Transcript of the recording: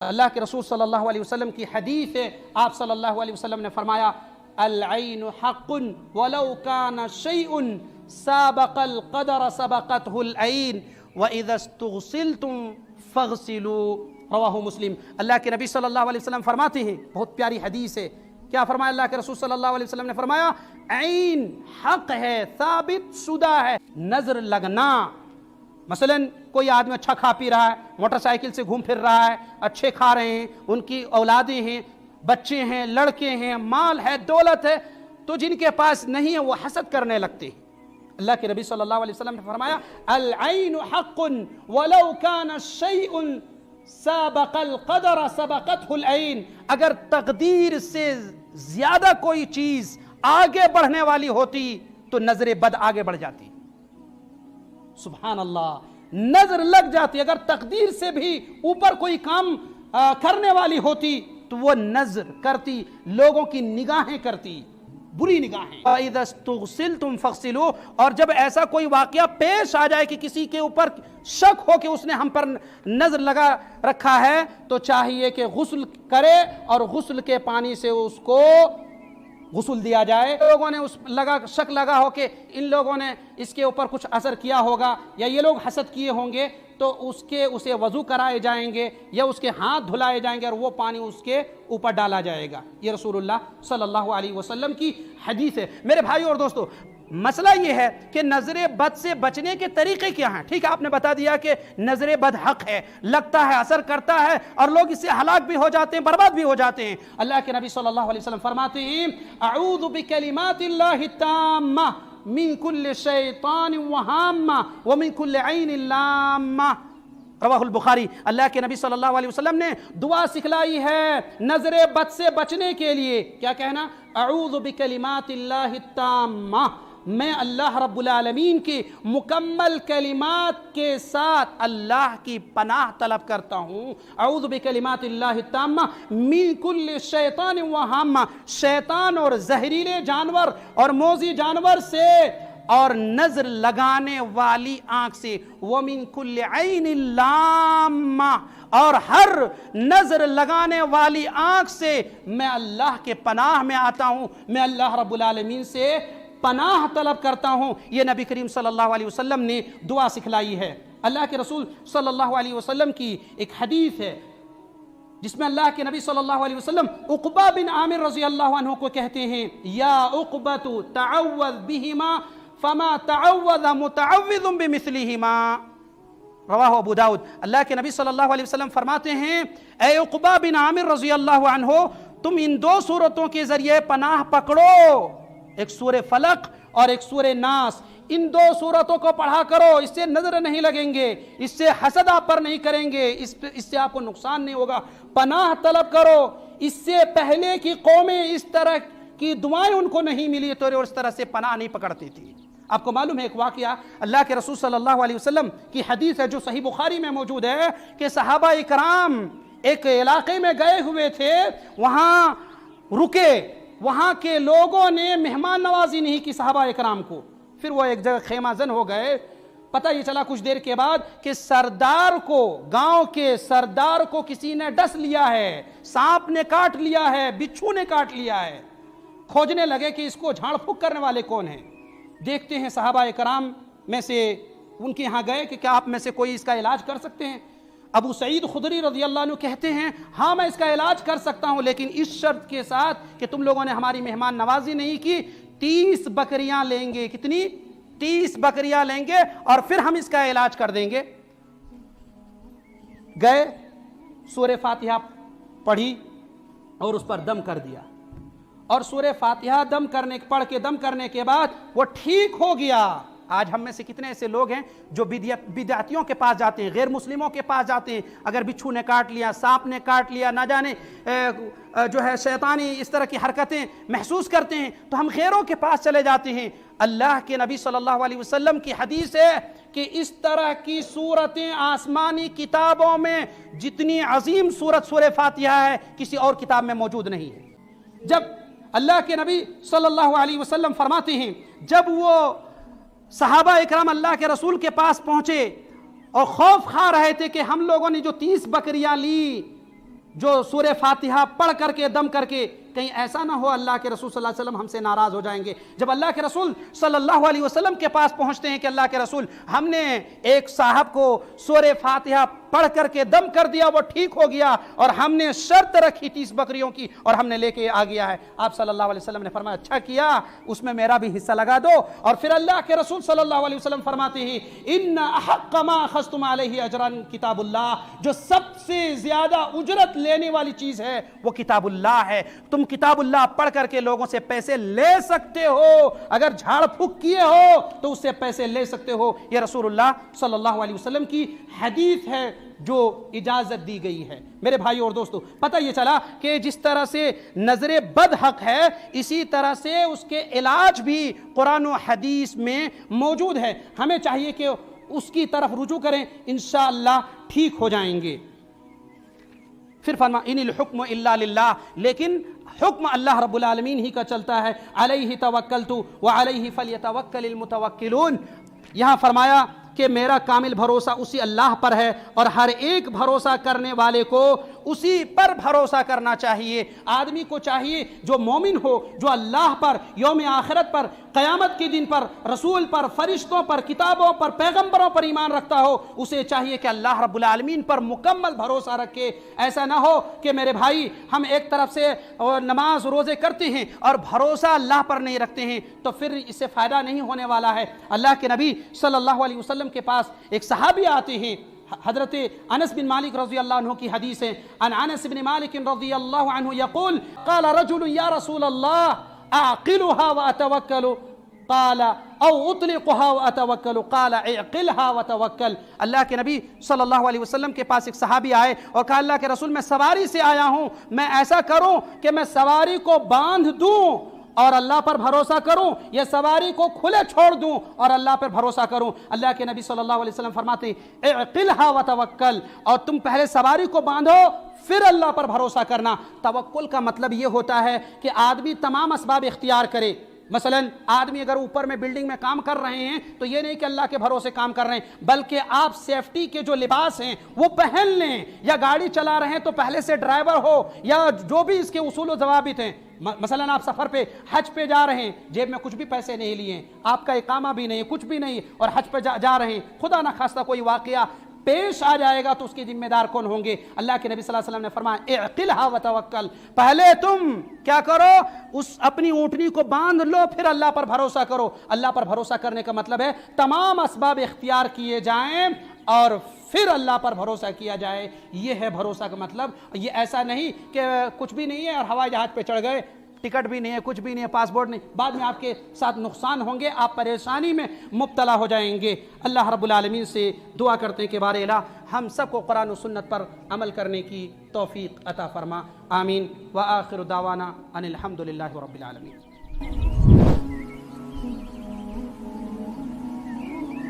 اللہ کے رسول صلی اللہ علیہ وسلم کی حدیث ہے، آپ صلی اللہ علیہ وسلم نے فرمایا العین حق ولو کان شیء سابق القدر سبقته العین وَإِذَا اسْتُغْسِلْتُمْ فَاغْسِلُوا رواہ مسلم۔ اللہ کے نبی صلی اللہ علیہ وسلم فرماتے ہیں، بہت پیاری حدیث ہے، کیا فرمایا اللہ کے رسول صلی اللہ علیہ وسلم نے فرمایا عین حق ہے، ثابت شدہ ہے۔ نظر لگنا، مثلا کوئی آدمی اچھا کھا پی رہا ہے، موٹر سائیکل سے گھوم پھر رہا ہے، اچھے کھا رہے ہیں، ان کی اولادیں ہیں، بچے ہیں، لڑکے ہیں، مال ہے، دولت ہے، تو جن کے پاس نہیں ہے وہ حسد کرنے لگتے ہیں۔ اللہ کے نبی صلی اللہ علیہ وسلم نے فرمایا العین حق ولو کان شیء سابق القدر سبقته العین، اگر تقدیر سے زیادہ کوئی چیز آگے بڑھنے والی ہوتی تو نظر بد آگے بڑھ جاتی۔ سبحان اللہ، نظر لگ جاتی، اگر تقدیر سے بھی اوپر کوئی کام کرنے والی ہوتی تو وہ نظر کرتی، لوگوں کی نگاہیں کرتی، بری نگاہیں۔ وَإِذَا اسْتُغْسِلْتُمْ فَاغْسِلُوا، اور جب ایسا کوئی واقعہ پیش آ جائے کہ کسی کے اوپر شک ہو کہ اس نے ہم پر نظر لگا رکھا ہے تو چاہیے کہ غسل کرے اور غسل کے پانی سے اس کو غسل دیا جائے۔ لوگوں نے شک لگا ہو کہ ان لوگوں نے اس کے اوپر کچھ اثر کیا ہوگا یا یہ لوگ حسد کیے ہوں گے تو اسے وضو کرائے جائیں گے یا اس کے ہاتھ دھلائے جائیں گے اور وہ پانی اس کے اوپر ڈالا جائے گا۔ یہ رسول اللہ صلی اللہ علیہ وسلم کی حدیث ہے۔ میرے بھائیو اور دوستو، مسئلہ یہ ہے کہ نظر بد سے بچنے کے طریقے کیا ہیں؟ ٹھیک ہے، آپ نے بتا دیا کہ نظر بد حق ہے، لگتا ہے، اثر کرتا ہے اور لوگ اس سے ہلاک بھی ہو جاتے ہیں، برباد بھی ہو جاتے ہیں۔ اللہ کے نبی صلی اللہ علیہ وسلم فرماتے ہیں اعوذ بکلمات اللہ التامہ من کل شیطان وہامہ ومن کل عین لامہ، رواہ البخاری۔ اللہ کے نبی صلی اللہ علیہ وسلم نے دعا سکھلائی ہے نظر بد سے بچنے کے لیے، کیا کہنا؟ اعوذ بکلمات اللہ التامہ، میں اللہ رب العالمین کی مکمل کلمات کے ساتھ اللہ کی پناہ طلب کرتا ہوں۔ اعوذ بکلمات اللہ التامہ من کل شیطان وہامہ، شیطان اور زہریلے جانور اور موذی جانور سے اور نظر لگانے والی آنکھ سے، وَمِن كُلِّ عَيْنٍ لَامَّةٍ، اور ہر نظر لگانے والی آنکھ سے میں اللہ کے پناہ میں آتا ہوں، میں اللہ رب العالمین سے پناہ طلب کرتا ہوں۔ یہ نبی کریم صلی اللہ علیہ وسلم نے دعا سکھلائی ہے۔ اللہ کے رسول صلی اللہ علیہ وسلم کی ایک حدیث ہے جس میں اللہ کے نبی صلی اللہ علیہ وسلم عقبہ بن عامر رضی اللہ عنہ کو کہتے ہیں یا عقبۃ تعوذ بہما فما تعوذ متعوذ بمثلہما، رواہ ابو داؤد۔ اللہ کے نبی صلی اللہ علیہ وسلم فرماتے ہیں اے عقبہ بن عامر رضی اللہ عنہ، تم ان دو صورتوں کے ذریعے پناہ پکڑو، ایک سورہ فلق اور ایک سورہ ناس، ان دو صورتوں کو پڑھا کرو، اس سے نظر نہیں لگیں گے، اس سے حسد آپ پر نہیں کریں گے، اس سے آپ کو نقصان نہیں ہوگا، پناہ طلب کرو۔ اس سے پہلے کی قومیں اس طرح کی دعائیں ان کو نہیں ملی تو اور اس طرح سے پناہ نہیں پکڑتی تھی۔ آپ کو معلوم ہے ایک واقعہ اللہ کے رسول صلی اللہ علیہ وسلم کی حدیث ہے جو صحیح بخاری میں موجود ہے کہ صحابہ اکرام ایک علاقے میں گئے ہوئے تھے، وہاں رکے، وہاں کے لوگوں نے مہمان نوازی نہیں کی صحابہ اکرام کو، پھر وہ ایک جگہ خیمہ زن ہو گئے۔ پتہ یہ چلا کچھ دیر کے بعد کہ سردار کو، گاؤں کے سردار کو کسی نے ڈس لیا ہے، سانپ نے کاٹ لیا ہے، بچھو نے کاٹ لیا ہے۔ کھوجنے لگے کہ اس کو جھاڑ پھونک کرنے والے کون ہیں۔ دیکھتے ہیں صحابہ اکرام میں سے ان کے ہاں گئے کہ کیا آپ میں سے کوئی اس کا علاج کر سکتے ہیں؟ ابو سعید خدری رضی اللہ عنہ کہتے ہیں ہاں میں اس کا علاج کر سکتا ہوں، لیکن اس شرط کے ساتھ کہ تم لوگوں نے ہماری مہمان نوازی نہیں کی، 30 بکریاں لیں گے۔ کتنی؟ 30 بکریاں لیں گے اور پھر ہم اس کا علاج کر دیں گے۔ گئے، سورہ فاتحہ پڑھی اور اس پر دم کر دیا، اور سورہ فاتحہ پڑھ کے دم کرنے کے بعد وہ ٹھیک ہو گیا۔ آج ہم میں سے کتنے ایسے لوگ ہیں جو بدعتیوں کے پاس جاتے ہیں، غیر مسلموں کے پاس جاتے ہیں، اگر بچھو نے کاٹ لیا، سانپ نے کاٹ لیا، نہ جانے جو ہے شیطانی اس طرح کی حرکتیں محسوس کرتے ہیں تو ہم غیروں کے پاس چلے جاتے ہیں۔ اللہ کے نبی صلی اللہ علیہ وسلم کی حدیث ہے کہ اس طرح کی صورتیں آسمانی کتابوں میں جتنی عظیم صورت سورہ فاتحہ ہے کسی اور کتاب میں موجود نہیں ہے۔ جب اللہ کے نبی صلی اللہ علیہ وسلم فرماتے ہیں جب وہ صحابہ اکرام اللہ کے رسول کے پاس پہنچے اور خوف کھا رہے تھے کہ ہم لوگوں نے جو 30 بکریاں لی جو سورہ فاتحہ پڑھ کر کے دم کر کے، کہیں ایسا نہ ہو اللہ کے رسول صلی اللہ علیہ وسلم ہم سے ناراض ہو جائیں گے۔ جب اللہ کے رسول صلی اللہ علیہ وسلم کے پاس پہنچتے ہیں کہ اللہ کے رسول ہم نے ایک صاحب کو سورہ فاتحہ پڑھ کر کے دم کر دیا، وہ ٹھیک ہو گیا، اور ہم نے شرط رکھی 30 بکریوں کی اور ہم نے لے کے آ گیا ہے، آپ صلی اللہ علیہ وسلم نے فرمایا اچھا کیا، اس میں میرا بھی حصہ لگا دو۔ اور پھر اللہ کے رسول صلی اللہ علیہ وسلم فرماتے ہیں ان احق ما اخذتم علیہ اجرا کتاب اللہ، جو سب سے زیادہ اجرت لینے والی چیز ہے وہ کتاب اللہ ہے۔ تم کتاب اللہ پڑھ کر کے لوگوں سے پیسے لے سکتے ہو، اگر جھاڑ پھونک کیے ہو تو اس سے پیسے لے سکتے ہو۔ یہ رسول اللہ صلی اللہ علیہ وسلم کی حدیث ہے جو اجازت دی گئی ہے۔ میرے بھائی اور دوستو، پتہ یہ چلا کہ جس طرح سے نظر بد حق ہے، اسی طرح سے اس کے علاج بھی قرآن و حدیث میں موجود ہے۔ ہمیں چاہیے کہ اس کی طرف رجوع کریں، انشاءاللہ ٹھیک ہو جائیں گے۔ پھر فرما ان الحکم الا للہ، لیکن حکم اللہ رب العالمین ہی کا چلتا ہے۔ علیہ توکلت وعلیہ فلیتوکل المتوکلون، یہاں فرمایا کہ میرا کامل بھروسہ اسی اللہ پر ہے اور ہر ایک بھروسہ کرنے والے کو اسی پر بھروسہ کرنا چاہیے۔ آدمی کو چاہیے جو مومن ہو، جو اللہ پر، یوم آخرت پر، قیامت کے دن پر، رسول پر، فرشتوں پر، کتابوں پر، پیغمبروں پر ایمان رکھتا ہو، اسے چاہیے کہ اللہ رب العالمین پر مکمل بھروسہ رکھے۔ ایسا نہ ہو کہ میرے بھائی ہم ایک طرف سے نماز روزے کرتے ہیں اور بھروسہ اللہ پر نہیں رکھتے ہیں، تو پھر اس سے فائدہ نہیں ہونے والا ہے۔ اللہ کے نبی صلی اللہ علیہ وسلم کے پاس ایک صحابی آتے ہیں، حضرت انس بن مالک رضی اللہ عنہ کی حدیث ہے، عن انس بن مالک رضی اللہ عنہ یقول قال رجل یا رسول اللہ اعقلها واتوکل قال او اطلقها واتوکل قال اعقلها وتوکل۔ اللہ کے نبی صلی اللہ علیہ وسلم کے پاس ایک صحابی آئے اور کہا اللہ کے رسول میں سواری سے آیا ہوں، میں ایسا کروں کہ میں سواری کو باندھ دوں اور اللہ پر بھروسہ کروں، یا سواری کو کھلے چھوڑ دوں اور اللہ پر بھروسہ کروں؟ اللہ کے نبی صلی اللہ علیہ وسلم فرماتے ہیں اعقلها وتوکل، اور تم پہلے سواری کو باندھو پھر اللہ پر بھروسہ کرنا۔ توکل کا مطلب یہ ہوتا ہے کہ آدمی تمام اسباب اختیار کرے۔ مثلا آدمی اگر اوپر میں بلڈنگ میں کام کر رہے ہیں تو یہ نہیں کہ اللہ کے بھروسے کام کر رہے ہیں، بلکہ آپ سیفٹی کے جو لباس ہیں وہ پہن لیں، یا گاڑی چلا رہے ہیں تو پہلے سے ڈرائیور ہو، یا جو بھی اس کے اصول و ضوابط ہیں۔ مثلا آپ سفر پہ، حج پہ جا رہے ہیں، جیب میں کچھ بھی پیسے نہیں لیے ہیں، آپ کا اقامہ بھی نہیں، کچھ بھی نہیں، اور حج پہ جا رہے ہیں، خدا نہ خواستہ کوئی واقعہ پیش آ جائے گا تو اس کے ذمہ دار کون ہوں گے؟ اللہ کے نبی صلی اللہ علیہ وسلم نے فرمایا اعقلها وتوکل، پہلے تم کیا کرو، اس اپنی اونٹنی کو باندھ لو پھر اللہ پر بھروسہ کرو۔ اللہ پر بھروسہ کرنے کا مطلب ہے تمام اسباب اختیار کیے جائیں اور پھر اللہ پر بھروسہ کیا جائے، یہ ہے بھروسہ کا مطلب۔ یہ ایسا نہیں کہ کچھ بھی نہیں ہے اور ہوائی جہاز پہ چڑھ گئے، ٹکٹ بھی نہیں ہے، کچھ بھی نہیں ہے، پاسپورٹ نہیں، بعد میں آپ کے ساتھ نقصان ہوں گے، آپ پریشانی میں مبتلا ہو جائیں گے۔ اللہ رب العالمین سے دعا کرتے ہیں کہ بارے الہ ہم سب کو قرآن و سنت پر عمل کرنے کی توفیق عطا فرما، آمین۔ وآخر دعوانا ان الحمد للہ رب العالمین۔